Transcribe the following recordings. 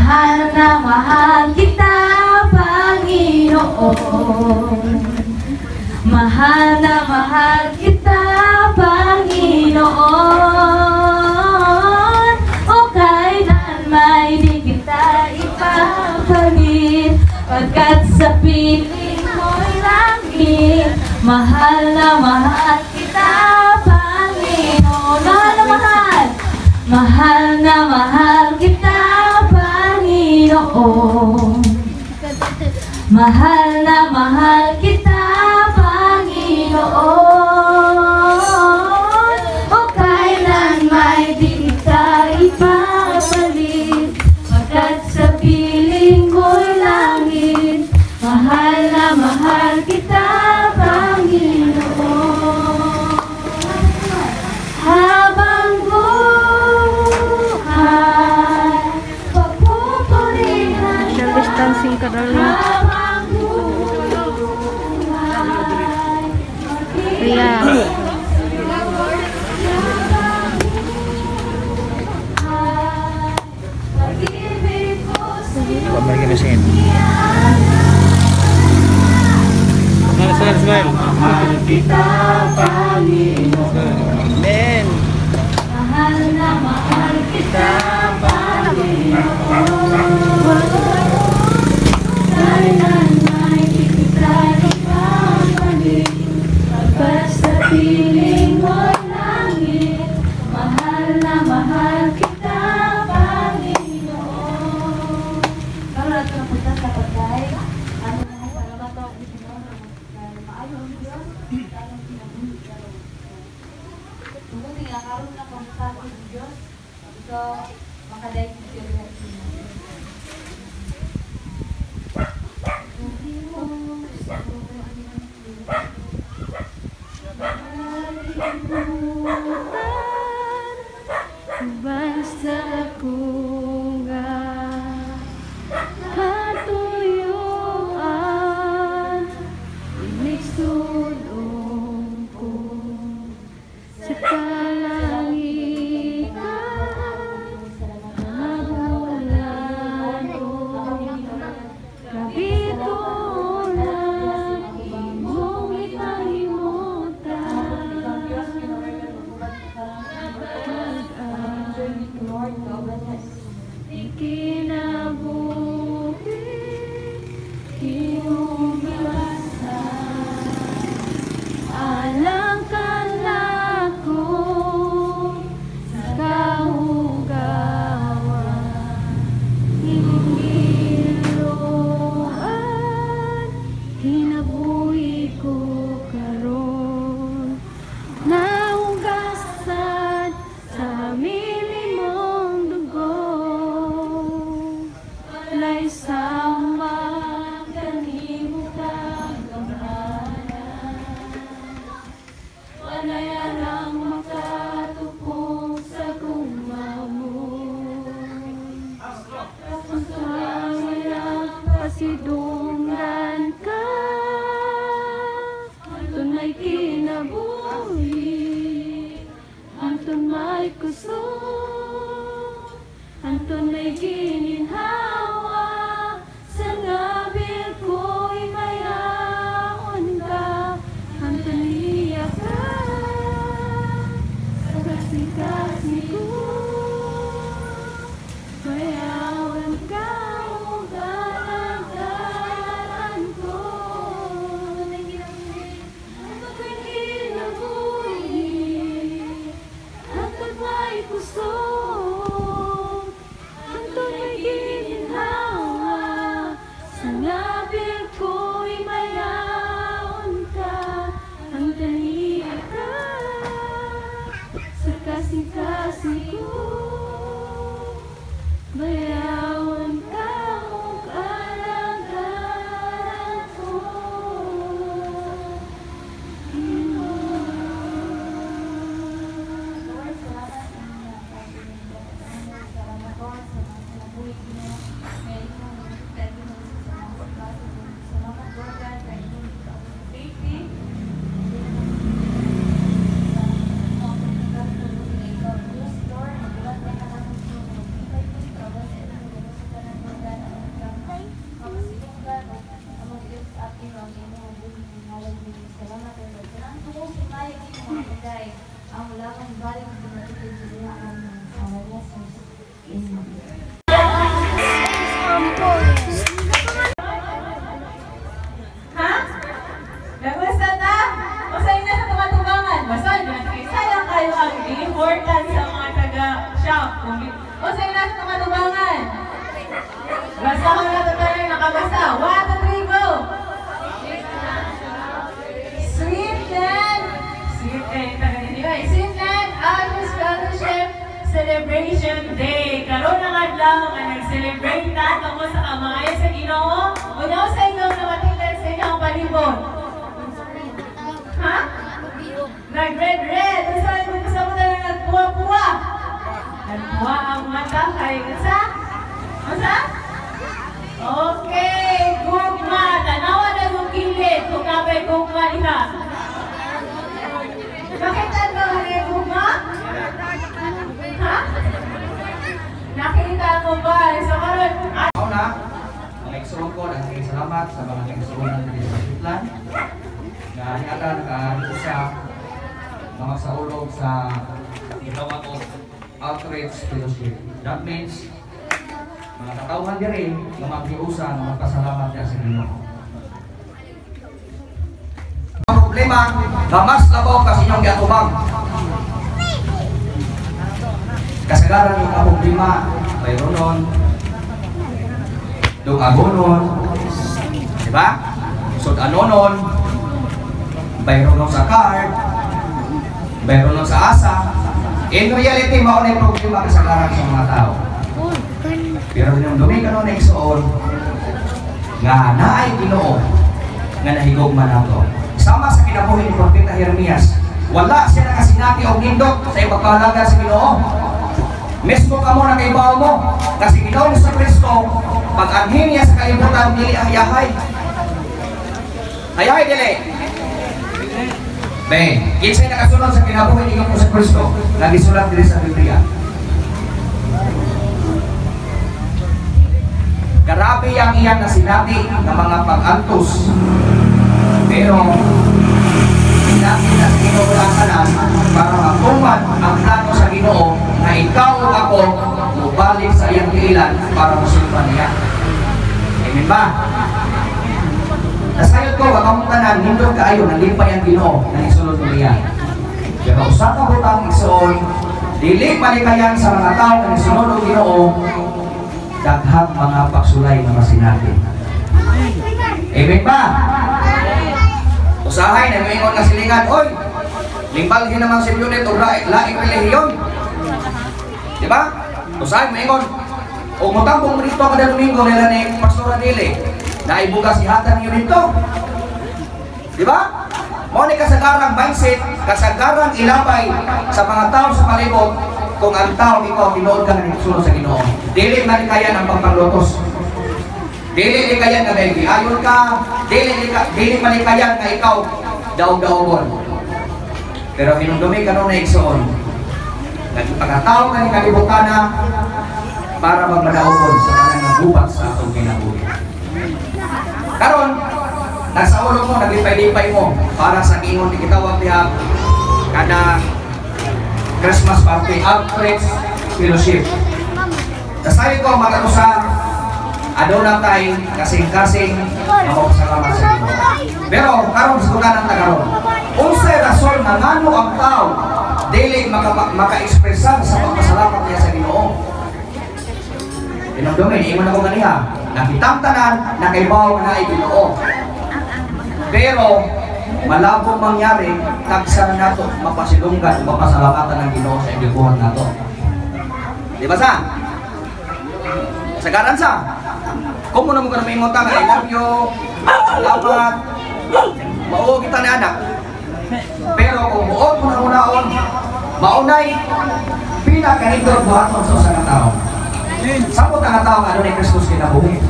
mahal kita, Panginoon. Mahal na mahal kita, Panginoon. O kailan may di kita ipapalit, pagkat sa piling mo'y langit. Mahal na mahal kita, Panginoon. Mahal na mahal. Mahal na mahal kita, Panginoon. Mahal na mahal kita, Panginoon. O kailan may di kita ipapalit, pagkat sa piling mo'y langit. Mahal na mahal kita, Panginoon. Habang buhay, pagpupurihan Social distancing ka daw. Kaya Pamay ka na siya. Smile. kita, Panginoon. Amen. Mahal na mahal kita, Panginoon. Kailan may di kita ipapalit, pagkat sa piling mo'y langit. Mahal na mahal kita, Panginoon. Para ito na punta sa pagkay, ano na sa labato, maayo ang Diyos, tanong pinabuhi ka rin. Kung nga karoon na kung sa Diyos, ito makadayag siya rin. Basta kung katuyuan, inigsulong ko sa kalangitan, nabulan ko, kabitulan, imong ipalimutan. Ikinabuhi, iyong basa, alang kalako sa kahugawan, iniluan, hinabuhi ko karon, nahugasan sa mili mong dugo. Walay sama kanimo kagamanan, walay alang makatupong sa kumamon. Ang kayang pasidungan ka, antun may kinabuhi, antun may kusog, antun may gininhawa, sa ngabil ko'y mayaon ka, antun iyak ka, sa kasi ko, mayaon ka, ugalan ka. Basta ko na ito tayo nakabasa. 1, 2, 3, go! Sweetland! Sweetland Annual Scholarship Celebration Day. Karoon ng adlaw nga nag-celebrate na tungkol sa kamay sa Ginoo. Una sa inyo na matingnan sa inyong palibot. Ha? Nag-red. Saan mo kasama na nagpuwa-puwa? Nagpuwa ang mata kay Kasa? Masa? Okay, gugma. Tanawa na yung kilid. Kung kapay gugma ina. Nakita mo na gugma? Ha? Nakita mo ba? So, karoon. Ako na, mga igsoon ko, salamat sa mga igsoon ng Switzerland na niata naka-isa mga saulog sa ginawa ko outreach fellowship. That means, mga katauhan din rin na magdiusan, magpasalamat niya sa Ginoo. Ang problema, mas labaw kasi inyong giatubang. Kasagaran yung problema, mayroon nun, Dungagonon, di ba? Sud-anonon, mayroon nun sa card, mayroon nun sa asa. In reality, maunay problema kasagaran sa mga tao. Pero yung dumi ka nun eksoon, nga naay Ginoo, nga nahigog man ato. Sama sa kinabuhi ni Propeta Jeremias, wala siya nakasinati o nindot sa ipagpahalaga sa Ginoo. Mismo ka mo na kaibaw mo, kasi Ginoo ni sa Kristo, pag-anhin niya sa kalibutan, dili ang yahay. Ayahay dili. Ben, kinsay nakasunod sa kinabuhi ni sa Kristo, nagisulat dili sa Biblia. Grabe ang iyan na sinabi ng mga pag-antos. Pero, sinabi na sa Ginoo lang para makuman ang plano sa Ginoo na ikaw o ako mubalik sa iyang kiilan para musulpan niya. Amen ba? Nasayot ko, wakang tanan, hindog kaayo, nalipay ang Ginoo na isunod mo niya. Pero usa ka butang igsoon, dili malikayan sa mga tao na isunod ang Ginoo, daghang mga pagsulay na masinabi. Amen ba? Usahay na may ingon na silingan, oy, limbalhin naman si Pionet o laing relihiyon. Diba? Usahay mo ingon, o matambong mo dito kada Domingo nila ni Pastora Dili, na ibuga si hatan niyo dito. Diba? Mo ni kasagarang mindset, kasagarang ilabay sa mga tao sa palibot, kung ang tao ikaw tinuod ka na nagsunod sa Ginoo. Dili man kaya ng pagpanglotos. Dili di kaya nga baby, ayon ka, dili man kaya nga ikaw daog-daogon. Pero hinumdumi ka nung naigsoon. Nagpagkatao ka ni kalibutan na para magmadaogon sa kanang nagubat sa atong kinabuhi. Karon, nasa ulo mo, naglipay-lipay mo para sa ingon ni kitawag diha kada Christmas party, outreach fellowship. Nasabi ko mag-usa, aduna tay kasing-kasing mapasalamat sa Ginoo. Pero karon sa tugan ng tagaron, unsay rason nga ngano ang tao dili maka-ekspresa sa pagpasalamat niya sa Ginoo. Dinamdamin, iyon ako ganiha, nakitang tanan, nakaibaw na ay Ginoo. Pero malabo mangyari tagsa na nato mapasilunggan mapasalamatan ng Ginoo sa igbubuhat nato. Di ba sa? Sagaran sa? Kung muna mo ka na may ingota nga, I love you, salamat, mauo kita ni anak. Pero kung buot mo na unaon, maunay, pinakanindor buhaton sa usa nga tao. Samot ang tao nga doon ay Kristus kinabuhi.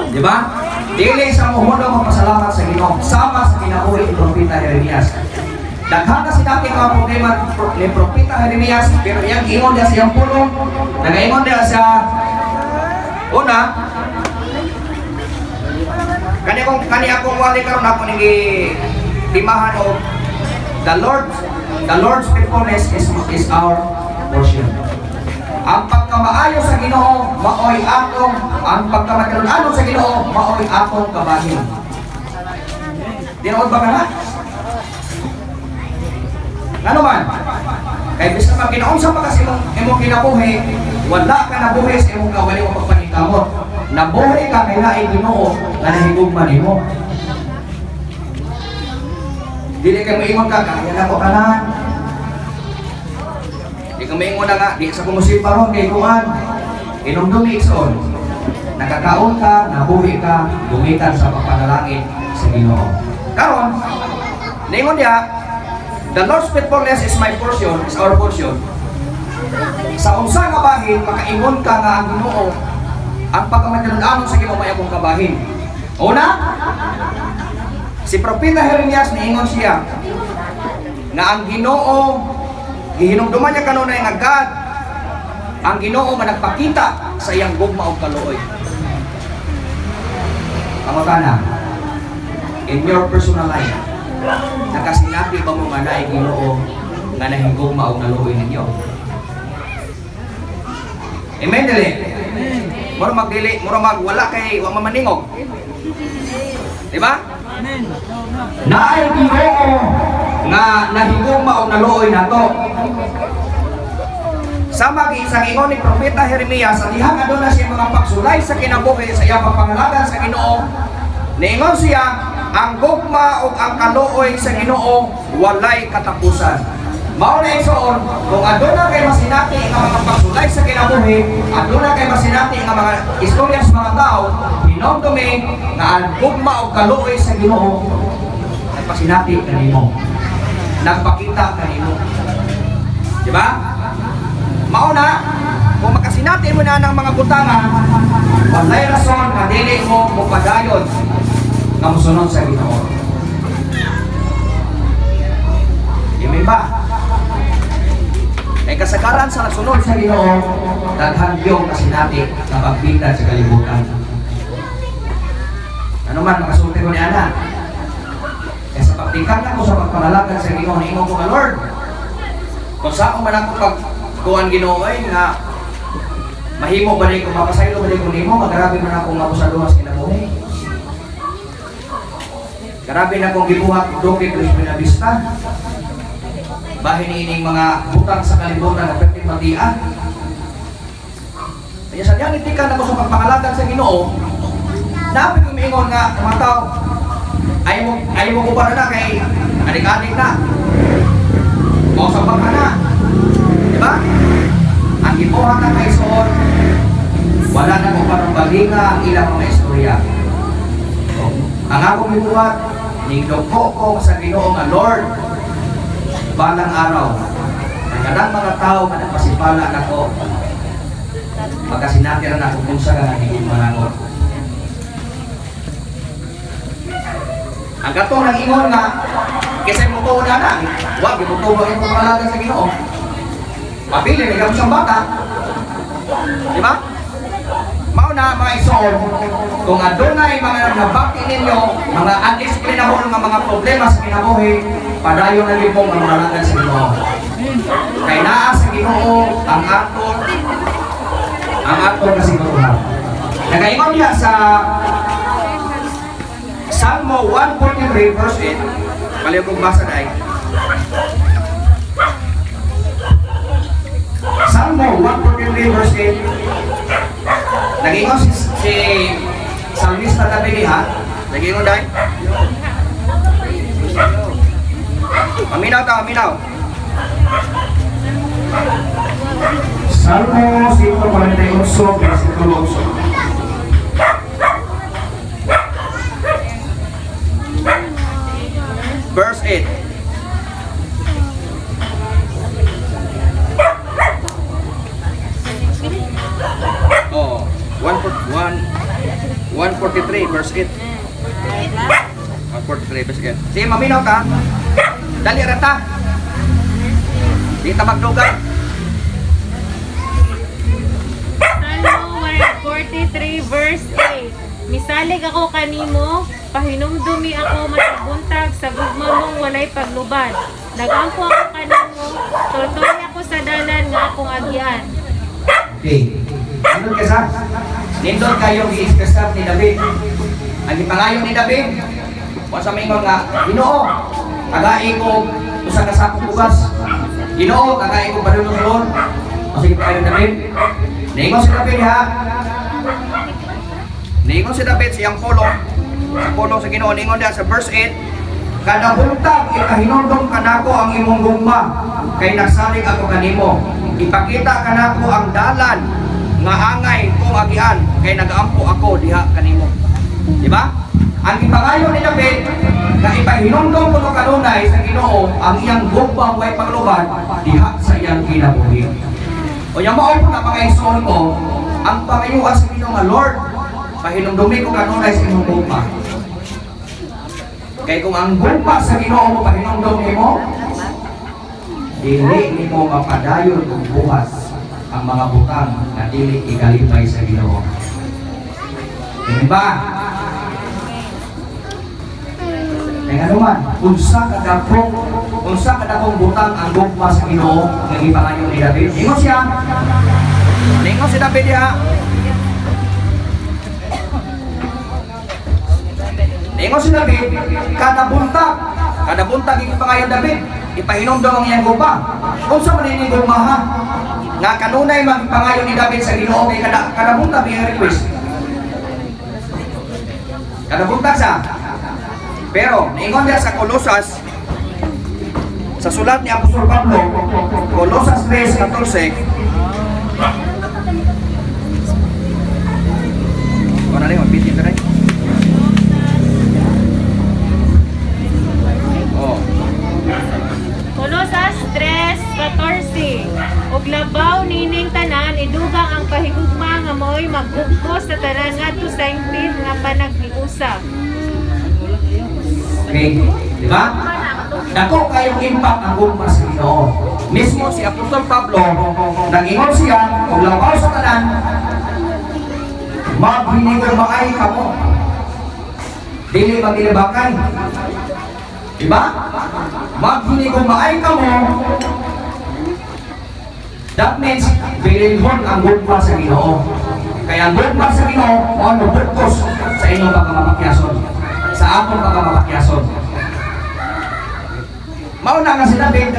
Di ba? Dili sa muhundo magpasalamat sa Ginoo, sama sa kinabuhi ni Propeta Jeremias. Daghan na sinati mga problema ni Propeta Jeremias, pero iyang ingon niya sa iyang puno, nagaingon niya sa una, kani akong wali karon ako ning timahan o the Lord's faithfulness is our portion. Ang pagkamaayo sa Ginoo maoy atong, ang pagkamatulunano sa Ginoo maoy atong kabahin. Dinood ba ka na? Ano man? Kaya bis naman kinaunsa pa kasi imong kinabuhi, wala ka nabuhi sa imong kawali o pagpaningkamot. nabuhay ka kay laing Ginoo nga nahigugma nimo. Dili kay moingon ka kaya na ko tanan. Di ka moingon na nga di sa kumusipa ron kay kuan. Inumdumi igsoon. Nakakaon ka, nabuhi ka, gumikan sa pagpanalangin sa Ginoo. Karon, ningon dia, the Lord's faithfulness is my portion, is our portion. Sa unsa nga bahin, makaingon ka nga ang Ginoo, ang pagkamatinudanon sa Ginoo may akong kabahin. Una, si Propeta Jeremias niingon siya nga ang Ginoo gihinumduman niya kanunay nga God, ang Ginoo managpakita sa iyang gugma ug kaluoy. Kamakana, in your personal life, nakasinabi ba mo nga na Ginoo nga nahigugma ug kaluoy ninyo? Amen dili. Mura magdili, mura magwala kay wa mamaningog. Di ba? Amen. Naay Ginoo nga nahigugma ug kaluoy nato. Sama isang ingon ni Propeta Jeremias, sa dihang aduna siya mga pagsulay sa kinabuhi sa iyang pangalagan sa Ginoo. Niingon siya, ang gugma ug ang kaluoy sa Ginoo walay katapusan. Mao na igsoon, kung aduna kay masinati nga mga pagsulay sa kinabuhi, aduna kay masinati nga mga istorya sa mga tao, hinumdumi nga ang gugma ug kaluoy sa Ginoo nagpasinati kanimo. Nagpakita kanimo. Di ba? Mauna, kung makasinati mo na ng mga butangan, walay rason na dili mo mupadayon na musunod sa Ginoo. Amen ba? Kay kasagaran sa nasunod sa Ginoo, daghang yung kasinati na pagpita sa kalibutan. Ano man, makasulti ko ni Ana. Kaya sa pagtingkang ako sa pagpanalagan sa Ginoo, naingon ko nga Lord, kung saan man ako pagkuhan Ginoo ay nga mahimo ba rin kung mapasaylo ba rin kung nimo, magarabi man akong mapusaluhas kinabuhi. Grabe na akong gibuhat doke Diyos pinabista. Bahin ining mga butang sa kalibutan na perting matian. Kaya sa diyan itikan ako sa pagpangalagan sa Ginoo, dapat ko miingon nga mga tao, ay mo ko pa na kay adik-adik na. Mausapang ka na. Diba? Ang gibuhat ng kaison, wala na ko parang balinga ang ilang mga istorya. So, ang akong gibuhat, nigdoko ko sa Ginoo nga Lord, balang araw, ang kanang mga tao na nagpasipala na ko, magkasinati na ako kung saan ang higugma na ko. Ang katong nang ingon nga, kasi mo ko na na, wag, imutubo yung pangalaga sa Ginoo. Mapili, may gamit siyang bata. Di ba? Mauna mga isoon, kung adunay mga nabakti ninyo, mga unexplainable nga mga problema sa kinabuhi, padayon na rin pong pangalagan sa Ginoo. Kay naa sa Ginoo ang aton kasiguruhan. Nagaingon niya sa Salmo 143 verse 8. Baliw kong basa na ay. Salmo 143 verse 8. Nag-ingon si Salmista tabi niya. Nag-ingon dahil. Aminaw ta, aminaw. Salmo 148 versikulo 8. Verse 8. Oh, 143 verse 8. 143 verse 8. Sige, maminaw ta. Dali rata. Di ta magdugan. Salmo 143 verse 8. Misalig ako kanimo, pahinumdumi ako matabuntag sa gugma mong walay paglubad. Nagangko ako kanimo, tuloy ako sa dalan nga akong agyan. Okay. Nindot ka sa? Nindot kayong i-express ni David. Ang ipangayon ni David, wala sa mingon nga, Ginoo, tagain ko usa ka sakong bugas. Ginoo, tagain ko padulong sulon. O sige pa kayo David. Ningon si David ha. Niingon si David siyang pulong sa Ginoo. Niingon diha sa verse 8, kada buntag ikahinumdum kanako ang imong gugma, kay nagsalig ako kanimo. Ipakita kanako ang dalan nga angay kong agian, kay nagaampo ako diha kanimo. Di ba? Ang ipangayo ni David na ipahinumdum ko kanunay sa Ginoo ang iyang gugma way pagluban diha sa iyang kinabuhi. O yung mao na mga igsoon ko, ang pangayuan sa Ginoo nga Lord, pahinumdumi ko kanunay sa imong gugma. Kaya kung ang gugma sa Ginoo mo pahinumdum nimo, dili nimo mapadayon og buhas ang mga butang na dili ikalipay sa Ginoo. Diba? Kaya naman, unsa kadakong butang ang gugma sa Ginoo nga gipangayo ni David. Ingon siya. Ingon si David diha. Ingon si David, kada buntag gipangayo David, ipahinumdum ang iyang gugma. Unsa man ini gugma ha? Nga kanunay magipangayo ni David sa Ginoo kay kada buntag iyang request. Kada buntag sa. Pero niingon diha sa Kolosas, sa sulat ni Apostol Pablo, Kolosas 3:14. Wala na yung pitin na rin. Kolosas 3:14. Og labaw nining tanan idugang ang pahigugma nga mo'y maggugkos sa tanan ngadto sa impid nga panaghiusa. Okay, di ba? Dako kayong impact ang gugma sa Ginoo. Mismo si Apostol Pablo, nag-ingon siya, kung labaw sa tanan, maghinigurmaay ka mo. Dili magilibakay. Di ba? Maghinigurmaay ka mo. That means, bililhon ang gugma sa Ginoo. Kaya ang gugma sa Ginoo, ano bukos sa inyong pagkamapakyason. Sa akong pagkamapakyason. Mauna nga si David,